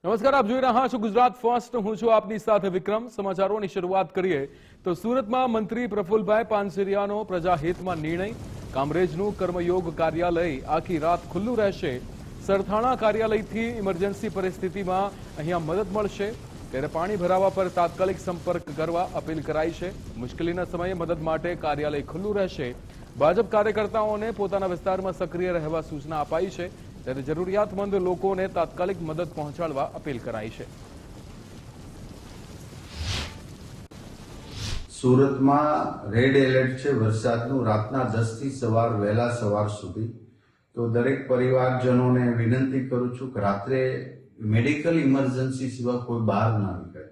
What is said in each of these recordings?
નમસ્કાર, આપ જોઈ રહ્યા છો ગુજરાત ફર્સ્ટ. હું છું આપની સાથે વિક્રમ. સમાચારોની શરૂઆત કરીએ તો સુરતમાં મંત્રી પ્રફુલભાઈ પાનસેરિયાનો પ્રજાહિતમાં નિર્ણય. કામરેજનું કર્મયોગ કાર્યાલય આખી રાત ખુલ્લું રહેશે. સરથાણા કાર્યાલયથી ઇમરજન્સી પરિસ્થિતિમાં અહીંયા મદદ મળશે. ત્યારે પાણી ભરાવા પર તાત્કાલિક સંપર્ક કરવા અપીલ કરાઈ છે. મુશ્કેલીના સમયે મદદ માટે કાર્યાલય ખુલ્લું રહેશે. ભાજપ કાર્યકર્તાઓને પોતાના વિસ્તારમાં સક્રિય રહેવા સૂચના અપાઈ છે. ત્યારે જરૂરિયાતમંદ લોકોને તાત્કાલિક મદદ પહોંચાડવા અપીલ કરાઈ છે. સુરતમાં રેડ એલર્ટ છે વરસાદનું, રાતના 10 થી વહેલા સવાર સુધી. તો દરેક પરિવારજનોને વિનંતી કરું છું કે રાત્રે મેડિકલ ઇમરજન્સી સિવાય કોઈ બહાર ના નીકળે.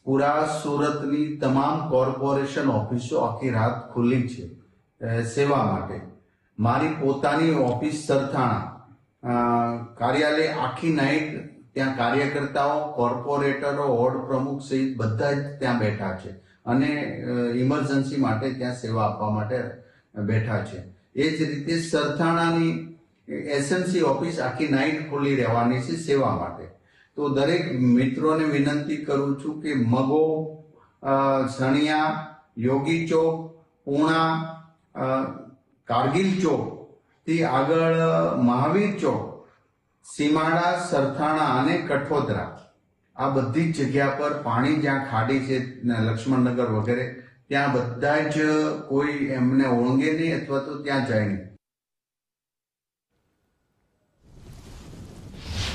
પૂરા સુરતની તમામ કોર્પોરેશન ઓફિસો આખી રાત ખુલ્લી છે સેવા માટે. મારી પોતાની ઓફિસ સરથાણા કાર્યાલય આખી નાઇટ ત્યાં કાર્યકર્તાઓ, કોર્પોરેટરો, વોર્ડ પ્રમુખ સહિત બધા જ ત્યાં બેઠા છે અને ઇમરજન્સી માટે ત્યાં સેવા આપવા માટે બેઠા છે. એ જ રીતે સરથાણાની એસએમસી ઓફિસ આખી નાઇટ ખુલ્લી રહેવાની છે સેવા માટે. તો દરેક મિત્રોને વિનંતી કરું છું કે મગો, સણિયા, યોગી ચોક, પૂણા, કારગિલ ચોક થી આગળ મહાવીર ચોક, સીમાડા, સરથાણા અને કઠોદરા, આ બધી જ જગ્યા પર પાણી જ્યાં ખાડી છે, લક્ષ્મણનગર વગેરે, ત્યાં બધા જ કોઈ એમને ઓળંગે નહીં અથવા તો ત્યાં જાય નહીં.